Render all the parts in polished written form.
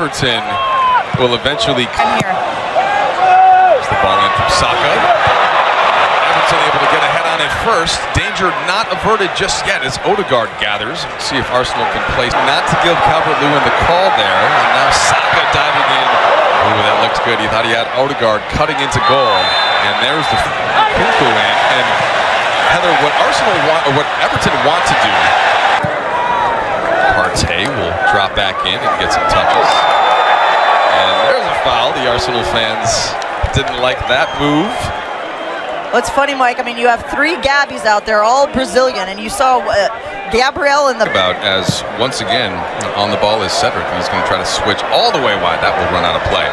Everton will eventually come here. There's the ball in from Saka. Everton able to get ahead on it first. Danger not averted just yet as Odegaard gathers. See if Arsenal can play. Not to give Calvert-Lewin the call there. And now Saka diving in. Ooh, that looks good. He thought he had Odegaard cutting into goal. And there's the Kooora. And Heather, what Arsenal want, or what Everton want to do, Partey will drop back in and get some touches. And there's a foul. The Arsenal fans didn't like that move. Well, it's funny, Mike. I mean, you have 3 Gabbies out there, all Brazilian, and you saw Gabriel in the... About as, once again, on the ball is Cedric. He's going to try to switch all the way wide. That will run out of play.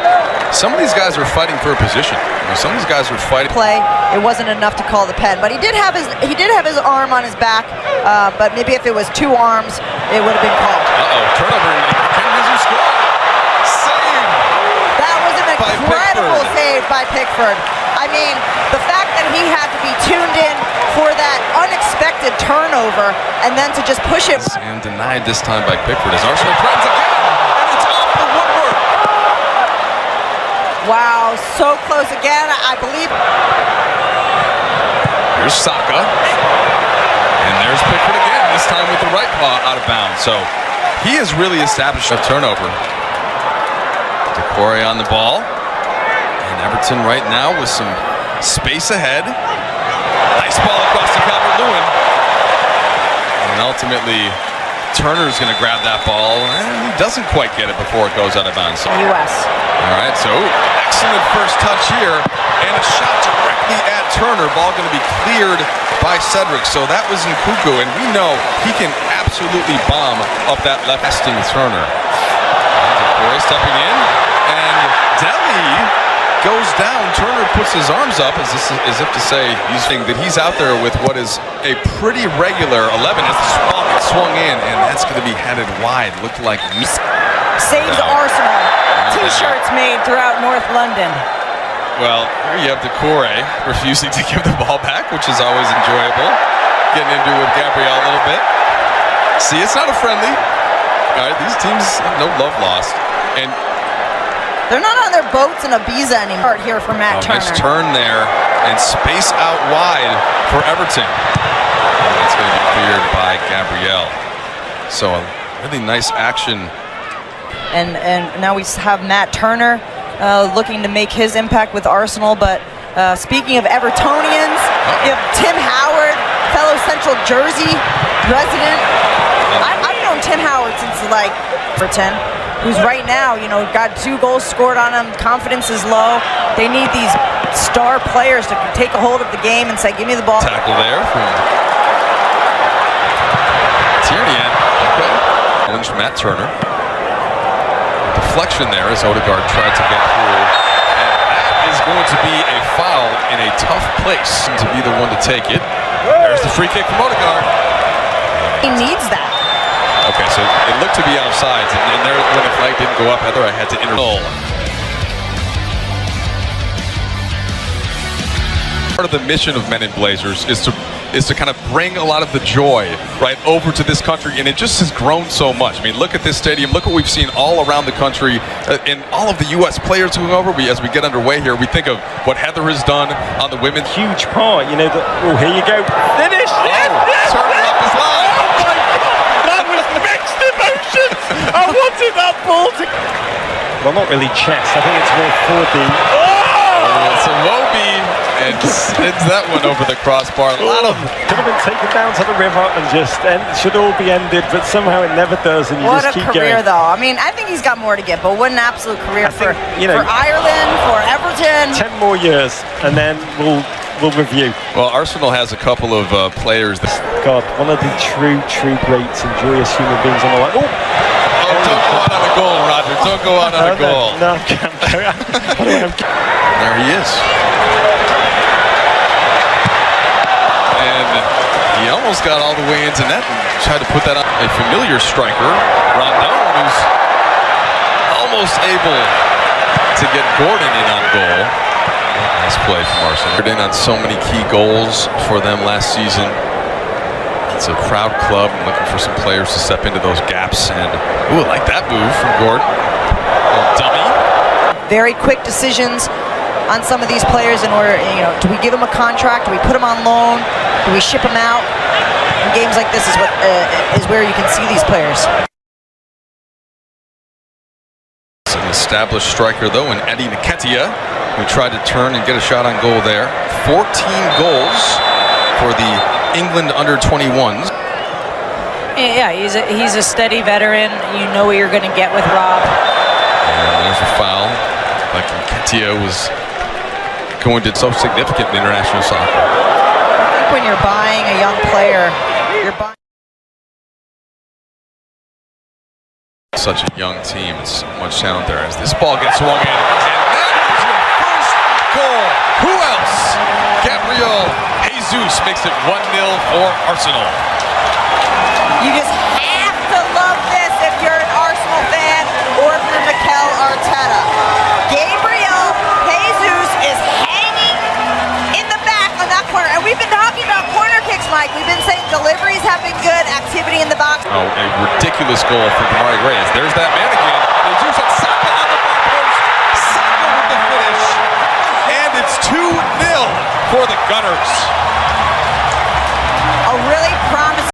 Some of these guys are fighting for a position. Some of these guys are fighting... Play. It wasn't enough to call the pen, but he did have his arm on his back, but maybe if it was 2 arms, it would have been called. Uh-oh, turnover. Can Mizu score? Save! That was an incredible save by Pickford. I mean, the fact that he had to be tuned in for that unexpected turnover and then to just push it. And denied this time by Pickford as Arsenal threatens again, and it's off the woodwork. Wow, so close again, I believe. Here's Saka, and there's Pickford again, this time with the right paw out of bounds. So he has really established a turnover. Kooora on the ball. Everton right now with some space ahead. Nice ball across to Calvert-Lewin. And ultimately, Turner's going to grab that ball. And he doesn't quite get it before it goes out of bounds. U.S. All right, so excellent first touch here. And a shot directly at Turner. Ball going to be cleared by Cedric. So that was Nkunku. And we know he can absolutely bomb up that left-esting Turner. Kooora stepping in. And Dele goes down. Turner puts his arms up as if to say that he's out there with what is a pretty regular 11 as the ball gets swung in, and that's going to be headed wide. Looked like saves Arsenal. T-shirts made throughout North London. Well, here you have the Kooora refusing to give the ball back, which is always enjoyable. Getting into it with Gabriel a little bit. See, it's not a friendly. All right, these teams have no love lost. And they're not on their boats in Ibiza anymore here for Matt Turner. Nice turn there, and space out wide for Everton. And that's going to be cleared by Gabriel. So a really nice action. And now we have Matt Turner looking to make his impact with Arsenal. But speaking of Evertonians, you have Tim Howard, fellow Central Jersey resident. I've known Tim Howard since like Everton. Who's right now, got 2 goals scored on him. Confidence is low. They need these star players to take a hold of the game and say, give me the ball. Tackle there from Tierney. Okay. Challenge from Matt Turner. Deflection there as Odegaard tried to get through. And that is going to be a foul in a tough place to be the one to take it. There's the free kick from Odegaard. He needs that. Okay, so it looked to be offsides, and there, when the flag didn't go up, Heather, I had to intervene. Part of the mission of Men in Blazers is to kind of bring a lot of the joy right over to this country, and it just has grown so much. I mean, look at this stadium. Look what we've seen all around the country, and all of the U.S. players going over. As we get underway here, we think of what Heather has done on the women's. Huge part, here you go. Finish! Turner up his line. I wanted that ball to... Well, not really chess. I think it's more 4D. So Wobie and sends that one over the crossbar. A lot of... Could have been taken down to the river and should all be ended, but somehow it never does, and you just keep going. What a career, though. I mean, I think he's got more to give, but what an absolute career for Ireland, for Everton. 10 more years, and then we'll review. Well, Arsenal has a couple of players that... God, one of the true greats and joyous human beings on the line. Don't go out on a goal, Roger. Don't go out on a goal. No, I can't. There he is. And he almost got all the way into net and tried to put that on a familiar striker, Rondon, who's almost able to get Gordon in on goal. Nice play from Arsenal. Gordon on so many key goals for them last season. It's a proud club and looking for some players to step into those gaps. And ooh, I like that move from Gordon. Little dummy. Very quick decisions on some of these players in order, do we give them a contract? Do we put them on loan? Do we ship them out? In games like this is where you can see these players. It's an established striker, though, in Eddie Nketiah, who tried to turn and get a shot on goal there. 14 goals for the England under-21s. Yeah, he's a steady veteran. You know what you're going to get with Rob. And there's a foul. Like Nketiah was going to so significant in international soccer. I think when you're buying a young player, you're buying such a young team, it's so much talent there as this ball gets swung in. And that is your first goal. Who else? Gabriel Jesus makes it 1-0 for Arsenal. You just have to love this if you're an Arsenal fan or if you're Mikel Arteta. Gabriel Jesus is hanging in the back on that corner. And we've been talking about corner kicks, Mike. We've been saying deliveries have been good, activity in the box. Oh, a ridiculous goal for Damari Reyes. There's that man again. Jesus and Saka on the far post. Saka with the finish. And it's 2-0 for the Gunners.